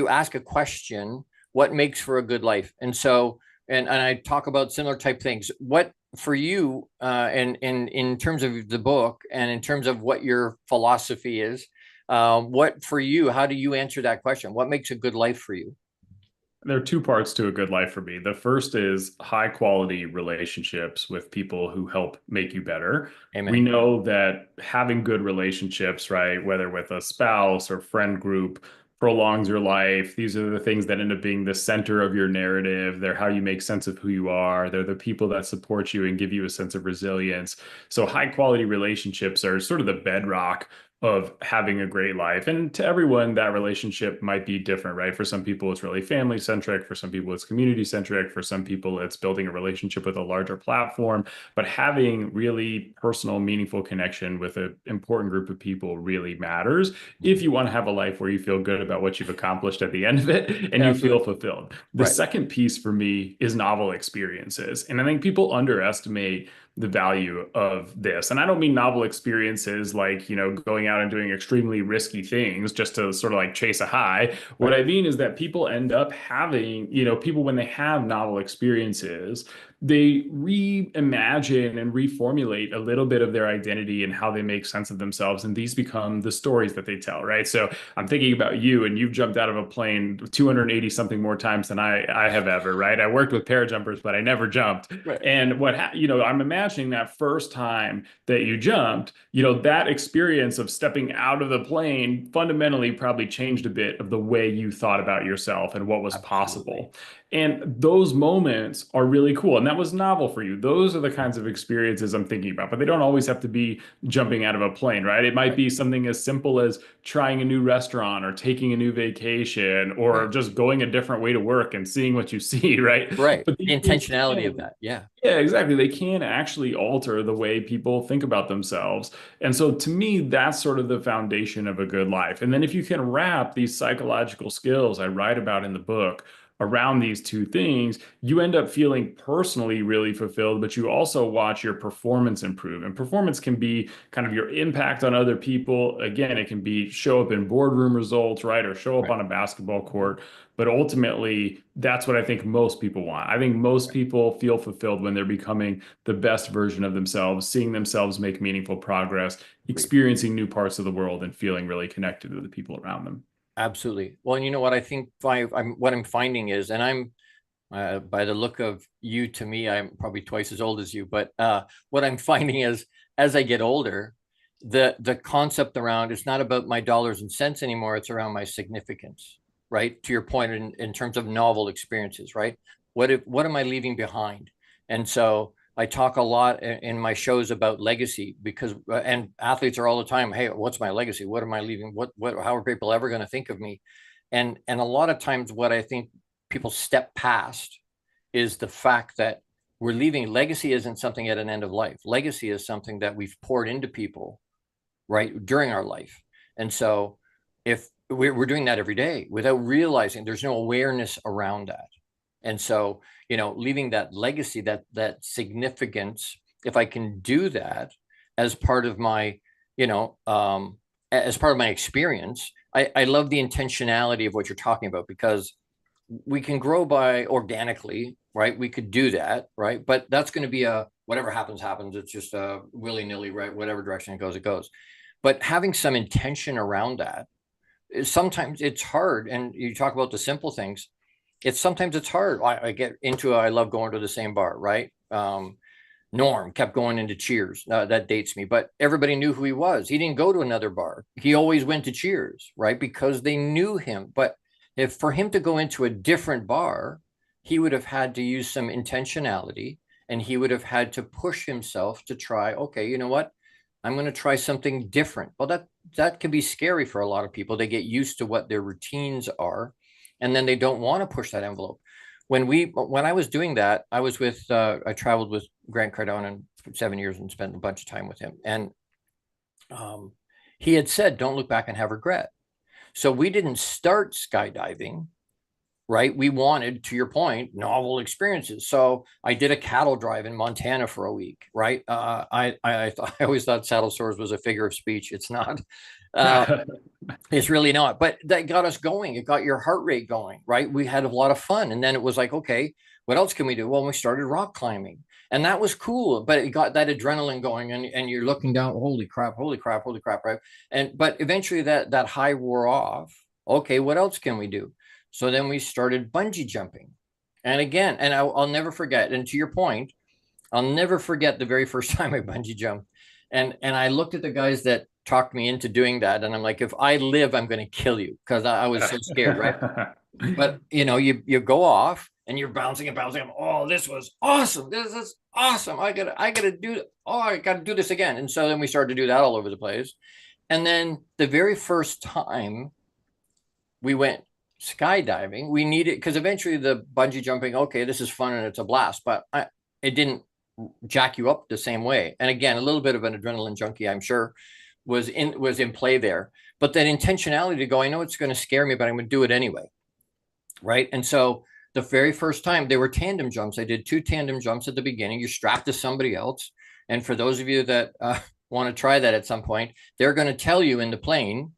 Speaker 2: ask a question, what makes for a good life? And so, and I talk about similar type things. What for you, and in terms of the book and in terms of what your philosophy is, what for you, how do you answer that question? What makes a good life for you?
Speaker 3: There are two parts to a good life for me. The first is high quality relationships with people who help make you better.
Speaker 2: Amen.
Speaker 3: We know that having good relationships, right, whether with a spouse or friend group, prolongs your life. These are the things that end up being the center of your narrative. They're how you make sense of who you are. They're the people that support you and give you a sense of resilience. So high quality relationships are sort of the bedrock of having a great life. And to everyone, that relationship might be different, right? For some people, it's really family centric. For some people, it's community centric. For some people, it's building a relationship with a larger platform. But having really personal, meaningful connection with an important group of people really matters if you want to have a life where you feel good about what you've accomplished at the end of it and you feel fulfilled. The second piece for me is novel experiences. And I think people underestimate the value of this. And I don't mean novel experiences like, going out and doing extremely risky things just to sort of like chase a high. What I mean is that people end up having, people when they have novel experiences, they reimagine and reformulate a little bit of their identity and how they make sense of themselves. And these become the stories that they tell, right? So I'm thinking about you, and you've jumped out of a plane 280 something more times than I have ever, right? I worked with parajumpers, but I never jumped.
Speaker 2: Right.
Speaker 3: And I'm imagining that first time that you jumped, that experience of stepping out of the plane fundamentally probably changed a bit of the way you thought about yourself and what was possible. And those moments are really cool. And that was novel for you. Those are the kinds of experiences I'm thinking about, but they don't always have to be jumping out of a plane, right? It might be something as simple as trying a new restaurant or taking a new vacation or just going a different way to work and seeing what you see, right?
Speaker 2: Right.
Speaker 3: But
Speaker 2: The intentionality of that. Yeah.
Speaker 3: Yeah, exactly. They can actually alter the way people think about themselves. And so to me, that's sort of the foundation of a good life. And then if you can wrap these psychological skills I write about in the book around these two things, you end up feeling personally really fulfilled, but you also watch your performance improve. And performance can be kind of your impact on other people. Again, it can be show up in boardroom results, right? Or show up on a basketball court. But ultimately, that's what I think most people want. I think most people feel fulfilled when they're becoming the best version of themselves, seeing themselves make meaningful progress, experiencing new parts of the world, and feeling really connected to the people around them.
Speaker 2: Absolutely. Well, and you know what I think what I'm finding is, and I'm by the look of you, to me, I'm probably twice as old as you, but what I'm finding is as I get older, the concept around it's not about my dollars and cents anymore. It's around my significance, right? To your point in terms of novel experiences, right? What am I leaving behind? And so I talk a lot in my shows about legacy because, and athletes are all the time, hey, what's my legacy? What am I leaving? How are people ever going to think of me? And a lot of times what I think people step past is the fact that we're leaving. Legacy isn't something at an end of life. Legacy is something that we've poured into people, right, during our life. And so if we're doing that every day without realizing, there's no awareness around that. And so, leaving that legacy, that significance, if I can do that as part of my, as part of my experience, I love the intentionality of what you're talking about, because we can grow by organically, right? We could do that, right? But that's going to be whatever happens. It's just a willy-nilly, right? Whatever direction it goes. But having some intention around that, sometimes it's hard. And you talk about the simple things. Sometimes it's hard. I get into I love going to the same bar, right? Norm kept going into Cheers. That dates me, but everybody knew who he was. He didn't go to another bar. He always went to Cheers, right? Because they knew him. But if for him to go into a different bar, he would have had to use some intentionality, and he would have had to push himself to try, okay, you know what? I'm going to try something different. Well, that can be scary for a lot of people. They get used to what their routines are, and then they don't want to push that envelope. When I was doing that, I was I traveled with Grant Cardone for 7 years and spent a bunch of time with him. And he had said, don't look back and have regret. So we didn't start skydiving, right? We wanted, to your point, novel experiences. So I did a cattle drive in Montana for a week, right? I always thought saddle sores was a figure of speech. It's not. It's really not. But that got us going. It got your heart rate going, right? We had a lot of fun. And then it was like, okay, what else can we do? Well, we started rock climbing. And that was cool, but it got that adrenaline going, and you're looking down, holy crap, right? But eventually that high wore off. Okay, what else can we do? So then we started bungee jumping. And again, and I'll never forget, and to your point, I'll never forget the very first time I bungee jumped. And I looked at the guys that talked me into doing that, and I'm like, if I live, I'm going to kill you, because I was so scared, right? But you go off and you're bouncing and bouncing. Oh, this was awesome. This is awesome. I gotta do this again. And so then we started to do that all over the place. And then the very first time we went skydiving, we needed, because eventually the bungee jumping, okay, this is fun and it's a blast, but it didn't jack you up the same way. And again, a little bit of an adrenaline junkie, I'm sure, was in play there. But that intentionality to go, I know it's going to scare me, but I'm going to do it anyway. Right. And so the very first time, they were tandem jumps. I did 2 tandem jumps at the beginning. You're strapped to somebody else. And for those of you that want to try that at some point, they're going to tell you in the plane,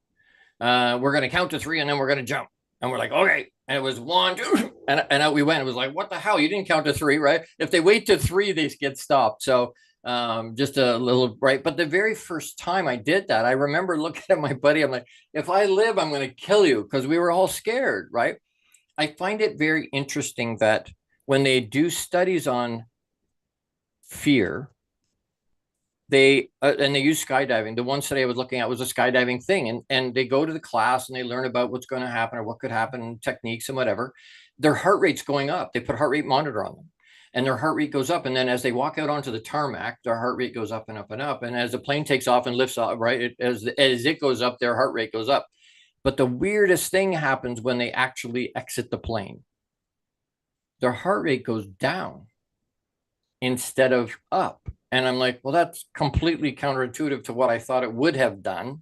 Speaker 2: we're going to count to 3 and then we're going to jump. And we're like, okay. And it was 1, 2, and out we went. It was like, what the hell? You didn't count to 3, right? If they wait to 3, they get stopped. So just a little, right? But the very first time I did that, I remember looking at my buddy. I'm like, if I live, I'm going to kill you, because we were all scared, right? I find it very interesting that when they do studies on fear, they and they use skydiving. The one study I was looking at was a skydiving thing, and they go to the class and they learn about what's going to happen or what could happen, techniques and whatever. Their heart rate's going up. They put a heart rate monitor on them, and their heart rate goes up. And then as they walk out onto the tarmac, their heart rate goes up and up and up. And as the plane takes off and lifts off, right, as it goes up, their heart rate goes up. But the weirdest thing happens when they actually exit the plane. Their heart rate goes down instead of up. And I'm like, well, that's completely counterintuitive to what I thought it would have done.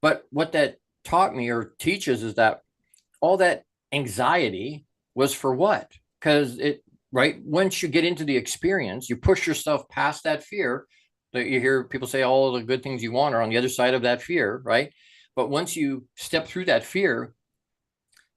Speaker 2: But what that taught me or teaches is that all that anxiety was for what? Because right, once you get into the experience, you push yourself past that fear. That you hear people say all the good things you want are on the other side of that fear, right? But once you step through that fear,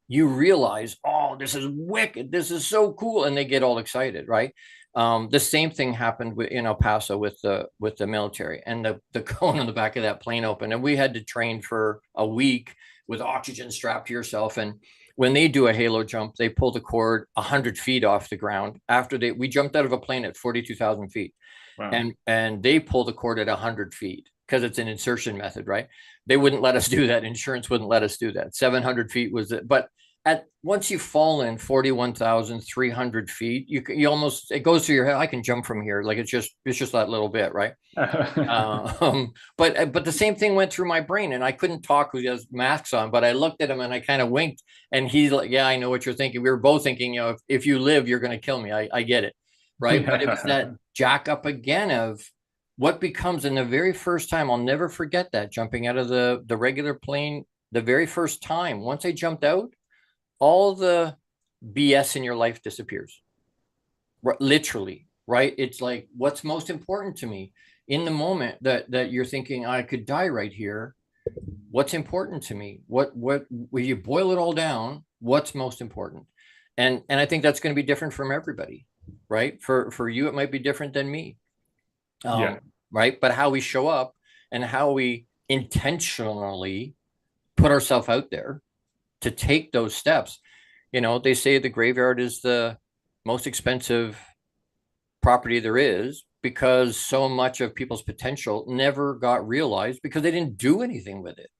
Speaker 2: you realize, oh, this is wicked. This is so cool. And they get all excited, right? The same thing happened in El Paso with the military, and the cone on the back of that plane opened, and we had to train for a week with oxygen strapped to yourself. And when they do a halo jump, they pull the cord 100 feet off the ground after we jumped out of a plane at 42,000 feet. Wow. And they pull the cord at 100 feet because it's an insertion method, right? They wouldn't let us do that. Insurance wouldn't let us do that. 700 feet was it. But once you fall in 41,300 feet, you almost, it goes through your head. I can jump from here. Like it's just that little bit. Right. But the same thing went through my brain, and I couldn't talk because he has masks on, but I looked at him and I kind of winked, and he's like, yeah, I know what you're thinking. We were both thinking, if you live, you're going to kill me. I get it. Right. But it was that jack up again of what becomes, in the very first time, I'll never forget that, jumping out of the regular plane, the very first time, once I jumped out, all the BS in your life disappears. Literally, right? It's like, what's most important to me in the moment that you're thinking, I could die right here. What's important to me? What when you boil it all down, what's most important? And I think that's going to be different from everybody, right? For you, it might be different than me. Right. But how we show up and how we intentionally put ourselves out there to take those steps. They say the graveyard is the most expensive property there is, because so much of people's potential never got realized because they didn't do anything with it.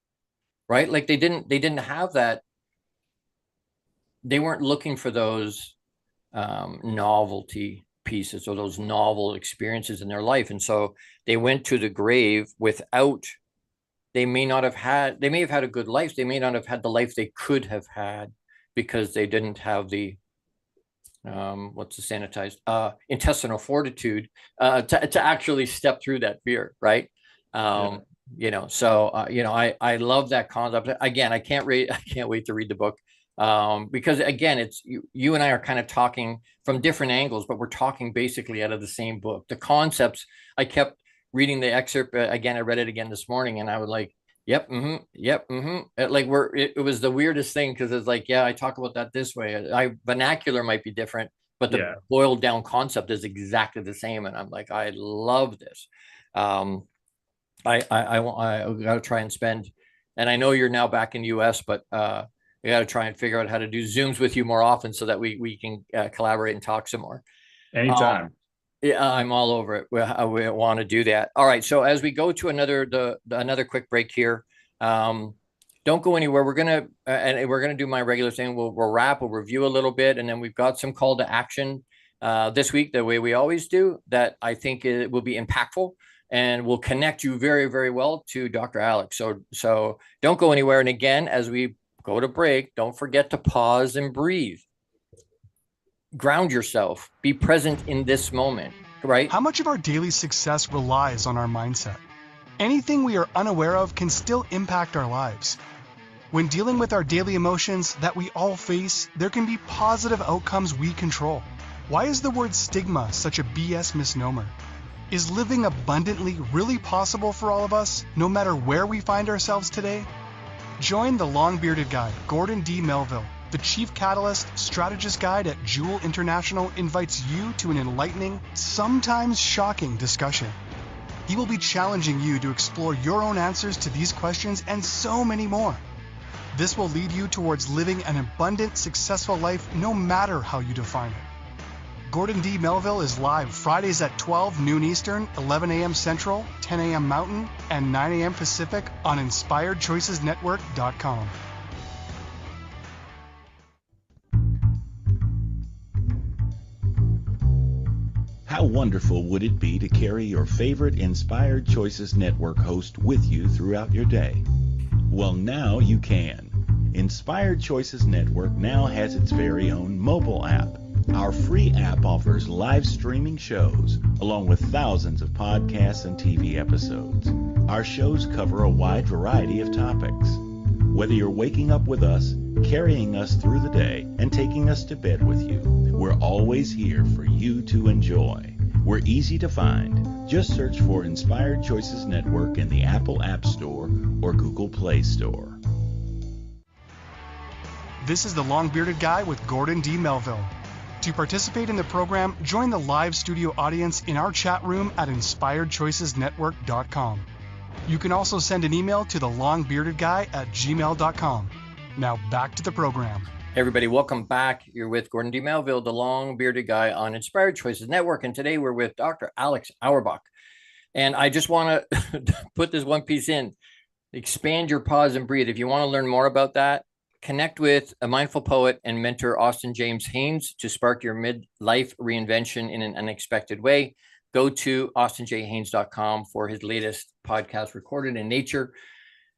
Speaker 2: Right. Like they didn't have that. They weren't looking for those novelty pieces or those novel experiences in their life. And so they went to the grave without, they may have had a good life. They may not have had the life they could have had because they didn't have the, intestinal fortitude to actually step through that fear. Right. I love that concept. Again, I can't wait to read the book. Because again, it's you and I are kind of talking from different angles, but we're talking basically out of the same book. The concepts, I kept reading the excerpt again. I read it again this morning, and I was like, yep, yep, like it was the weirdest thing, because it's like, yeah, I talk about that this way. Vernacular might be different, but the boiled down concept is exactly the same. And I'm like, I love this. I got to try and spend, and I know you're now back in the US, but we got to try and figure out how to do Zooms with you more often so that we can collaborate and talk some more.
Speaker 3: Anytime.
Speaker 2: Yeah, I'm all over it. We want to do that. All right. So as we go to another quick break here, don't go anywhere. We're gonna do my regular thing. We'll wrap. We'll review a little bit, and then we've got some call to action this week, the way we always do, that I think it will be impactful and will connect you very, very well to Dr. Alex. So don't go anywhere. And again, as we go to break, don't forget to pause and breathe. Ground yourself. Be present in this moment, right?
Speaker 1: How much of our daily success relies on our mindset? Anything we are unaware of can still impact our lives. When dealing with our daily emotions that we all face, there can be positive outcomes we control. Why is the word stigma such a BS misnomer? Is living abundantly really possible for all of us, no matter where we find ourselves today? Join the long-bearded guy, Gordon D. Melville. The Chief Catalyst Strategist Guide at Jewel International invites you to an enlightening, sometimes shocking discussion. He will be challenging you to explore your own answers to these questions and so many more. This will lead you towards living an abundant, successful life no matter how you define it. Gordon D. Melville is live Fridays at 12 noon Eastern, 11 a.m. Central, 10 a.m. Mountain, and 9 a.m. Pacific on InspiredChoicesNetwork.com.
Speaker 6: How wonderful would it be to carry your favorite Inspired Choices Network host with you throughout your day? Well, now you can. Inspired Choices Network now has its very own mobile app. Our free app offers live streaming shows, along with thousands of podcasts and TV episodes. Our shows cover a wide variety of topics. Whether you're waking up with us, carrying us through the day, and taking us to bed with you, we're always here for you to enjoy. We're easy to find. Just search for Inspired Choices Network in the Apple App Store or Google Play Store.
Speaker 1: This is the Long-Bearded Guy with Gordon D. Melville. To participate in the program, join the live studio audience in our chat room at InspiredChoicesNetwork.com. You can also send an email to thelongbeardedguy@gmail.com. Now back to the program.
Speaker 2: Hey everybody, welcome back. You're with Gordon D. Melville, the long-bearded guy on Inspired Choices Network. And today we're with Dr. Alex Auerbach. And I just want to put this one piece in. Expand your pause and breathe. If you want to learn more about that, connect with a mindful poet and mentor, Austin James Haynes, to spark your midlife reinvention in an unexpected way. Go to austinjhaynes.com for his latest podcast, Recorded in Nature.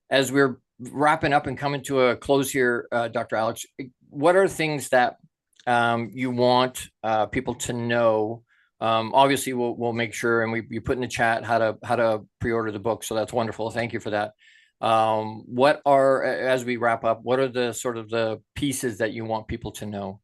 Speaker 2: As we're wrapping up and coming to a close here, Dr. Alex, what are things that you want people to know? Obviously, we'll make sure, and you put in the chat how to pre-order the book. So that's wonderful. Thank you for that. What are, as we wrap up, what are the sort of the pieces that you want people to know?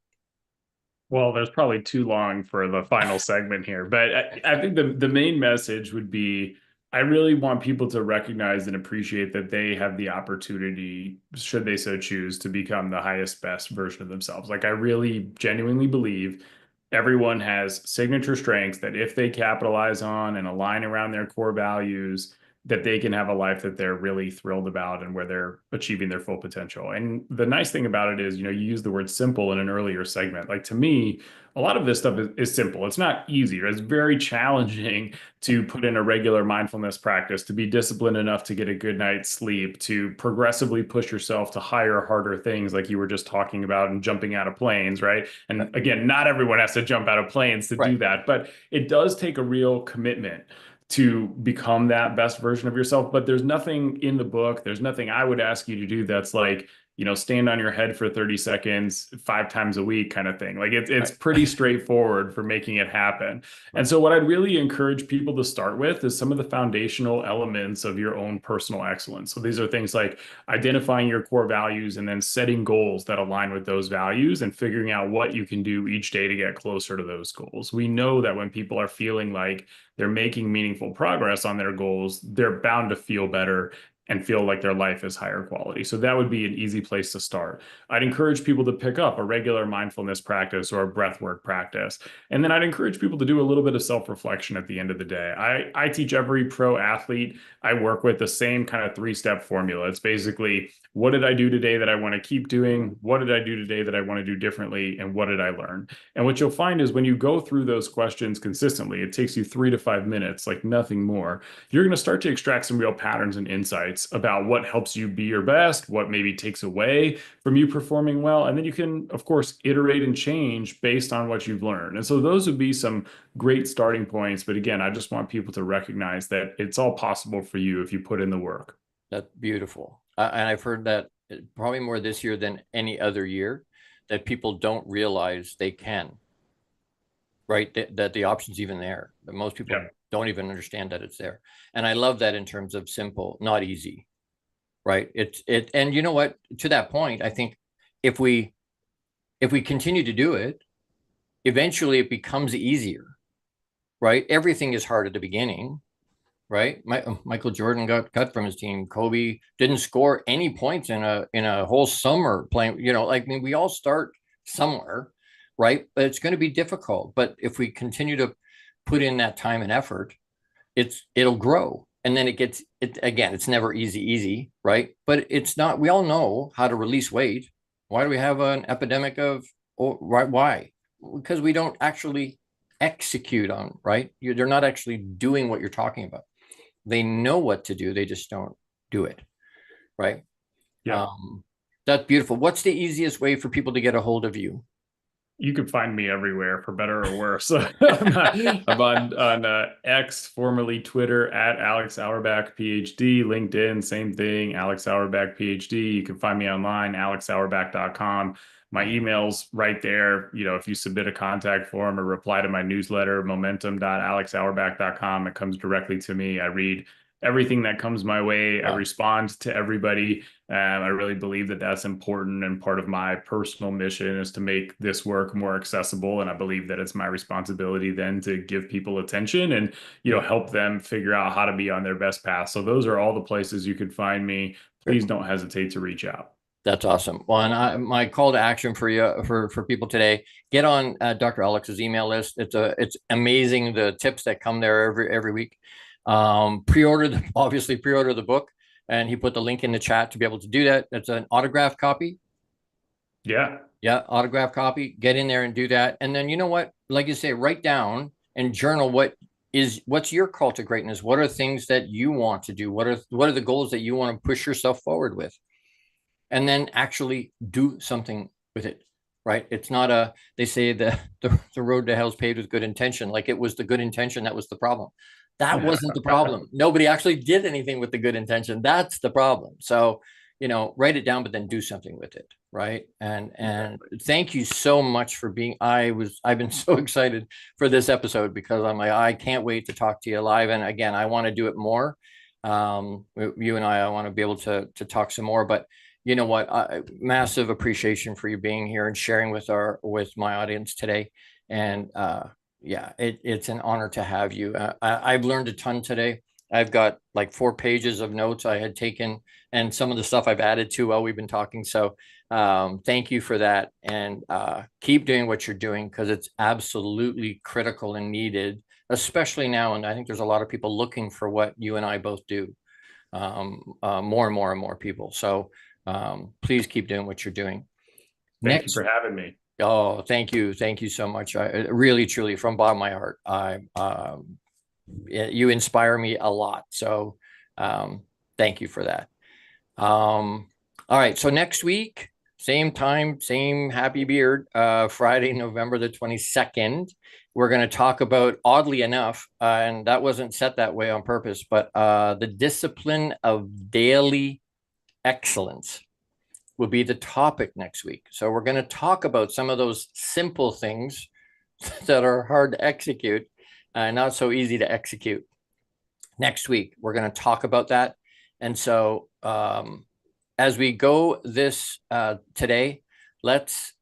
Speaker 3: Well, there's probably too long for the final segment here, but I think the main message would be, I really want people to recognize and appreciate that they have the opportunity, should they so choose, to become the highest, best version of themselves. Like, I really genuinely believe everyone has signature strengths that if they capitalize on and align around their core values, that they can have a life that they're really thrilled about and where they're achieving their full potential. And the nice thing about it is, you used the word simple in an earlier segment. Like, to me, a lot of this stuff is simple. It's not easy. It's very challenging to put in a regular mindfulness practice, to be disciplined enough to get a good night's sleep, to progressively push yourself to higher, harder things like you were just talking about, and jumping out of planes, right? And again, not everyone has to jump out of planes to do that, but it does take a real commitment to become that best version of yourself. But there's nothing in the book, there's nothing I would ask you to do that's like, stand on your head for 30 seconds 5 times a week kind of thing. Like, it's pretty straightforward for making it happen. And so what I'd really encourage people to start with is some of the foundational elements of your own personal excellence. So these are things like identifying your core values and then setting goals that align with those values and figuring out what you can do each day to get closer to those goals. We know that when people are feeling like they're making meaningful progress on their goals, they're bound to feel better and feel like their life is higher quality. So that would be an easy place to start. I'd encourage people to pick up a regular mindfulness practice or a breathwork practice. And then I'd encourage people to do a little bit of self-reflection at the end of the day. I teach every pro athlete I work with the same kind of 3-step formula. It's basically, what did I do today that I want to keep doing? What did I do today that I want to do differently? And what did I learn? And what you'll find is when you go through those questions consistently, it takes you 3 to 5 minutes, like nothing more. You're going to start to extract some real patterns and insights about what helps you be your best, what maybe takes away from you performing well. And then you can, of course, iterate and change based on what you've learned. And so those would be some great starting points. But again, I just want people to recognize that it's all possible for you if you put in the work.
Speaker 2: That's beautiful. And I've heard that probably more this year than any other year, that people don't realize they can, right? That the option's even there. But most people don't even understand that it's there. And I love that in terms of simple, not easy, right? And you know what, to that point, I think if we continue to do it, eventually it becomes easier, right? Everything is hard at the beginning, right? Michael Jordan got cut from his team. Kobe didn't score any points in a whole summer playing. Like, I mean, we all start somewhere, right? But it's going to be difficult. But if we continue to put in that time and effort, it'll grow. And then again, it's never easy, right? But it's not. We all know how to release weight. Why do we have an epidemic of? Why? Because we don't actually execute on, right? They're not actually doing what you're talking about. They know what to do. They just don't do it. Right.
Speaker 3: Yeah.
Speaker 2: That's beautiful. What's the easiest way for people to get a hold of you?
Speaker 3: You can find me everywhere, for better or worse. I'm on X, formerly Twitter, at Alex Auerbach, PhD. LinkedIn, same thing, Alex Auerbach, PhD. You can find me online, alexauerbach.com. My email's right there. If you submit a contact form or reply to my newsletter, momentum.alexauerbach.com, it comes directly to me. I read everything that comes my way. I respond to everybody. I really believe that that's important, and part of my personal mission is to make this work more accessible. And I believe that it's my responsibility then to give people attention and, help them figure out how to be on their best path. So those are all the places you can find me. Please don't hesitate to reach out.
Speaker 2: That's awesome. Well, and my call to action for you, for people today, get on Dr. Alex's email list. It's amazing, the tips that come there every week. Pre-order the book, and he put the link in the chat to be able to do that. That's an autographed copy. Yeah, autographed copy. Get in there and do that. And then, you know what, like you say, write down and journal what's your call to greatness. What are things that you want to do? What are the goals that you want to push yourself forward with? And then actually do something with it, right? It's not they say the road to hell is paved with good intention. Like, it was the good intention that was the problem. That wasn't the problem. Nobody actually did anything with the good intention. That's the problem. So, write it down, but then do something with it, right? And thank you so much for being. I've been so excited for this episode, because I'm like, I can't wait to talk to you live. And again, I want to do it more. You and I want to be able to talk some more, but you know what? Massive appreciation for you being here and sharing with my audience today. And it's an honor to have you. I've learned a ton today. I've got like 4 pages of notes I had taken, and some of the stuff I've added to while we've been talking. So thank you for that. And keep doing what you're doing, because it's absolutely critical and needed, especially now. And I think there's a lot of people looking for what you and I both do, more and more people. So please keep doing what you're doing.
Speaker 3: Thank you for having me.
Speaker 2: Oh, thank you. Thank you so much. I really, truly, from the bottom of my heart, you inspire me a lot. So thank you for that. All right. So next week, same time, same happy beard, Friday, November the 22nd, we're going to talk about, oddly enough, and that wasn't set that way on purpose, but the discipline of daily excellence will be the topic next week. So we're going to talk about some of those simple things that are hard to execute, not so easy to execute. Next week, we're going to talk about that. And so as we go today, let's,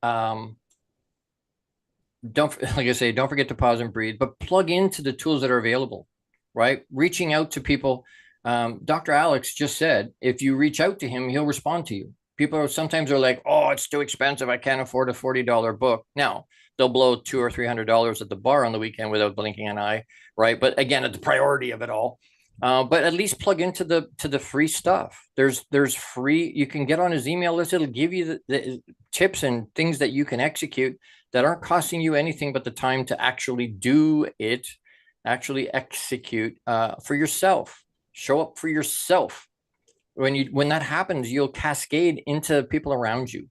Speaker 2: don't forget to pause and breathe, but plug into the tools that are available, right? Reaching out to people. Dr. Alex just said, if you reach out to him, he'll respond to you. People sometimes are like, oh, it's too expensive. I can't afford a $40 book. Now, they'll blow $200 or $300 at the bar on the weekend without blinking an eye, right? But again, at the priority of it all. But at least plug into the free stuff. There's free. You can get on his email list. It'll give you the tips and things that you can execute that aren't costing you anything but the time to actually do it, actually execute for yourself. Show up for yourself. When that happens, you'll cascade into people around you.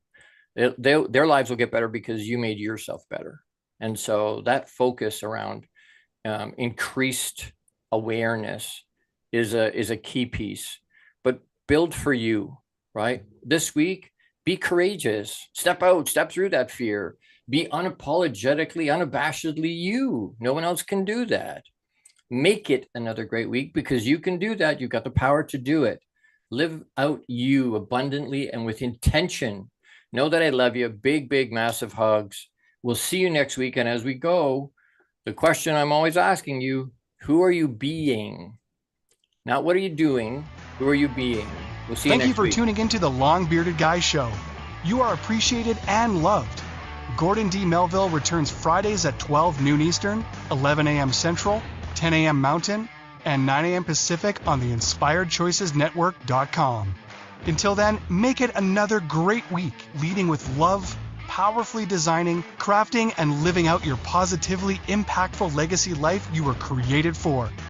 Speaker 2: Their lives will get better because you made yourself better. And so that focus around increased awareness is a key piece. But build for you, right? This week, be courageous. Step out, step through that fear. Be unapologetically, unabashedly you. No one else can do that. Make it another great week, because you can do that. You've got the power to do it. Live out you abundantly and with intention. Know that I love you. Big, massive hugs. We'll see you next week. And as we go, the question I'm always asking you, who are you being? Not what are you doing? Who are you being? We'll see you
Speaker 1: Thank
Speaker 2: next
Speaker 1: you for
Speaker 2: week.
Speaker 1: tuning into the Long Bearded Guy Show. You are appreciated and loved. Gordon D. Melville returns Fridays at 12 noon Eastern, 11 a.m. Central, 10 a.m. Mountain, and 9 a.m. Pacific on the InspiredChoicesNetwork.com. Until then, make it another great week, leading with love, powerfully designing, crafting, and living out your positively impactful legacy life you were created for.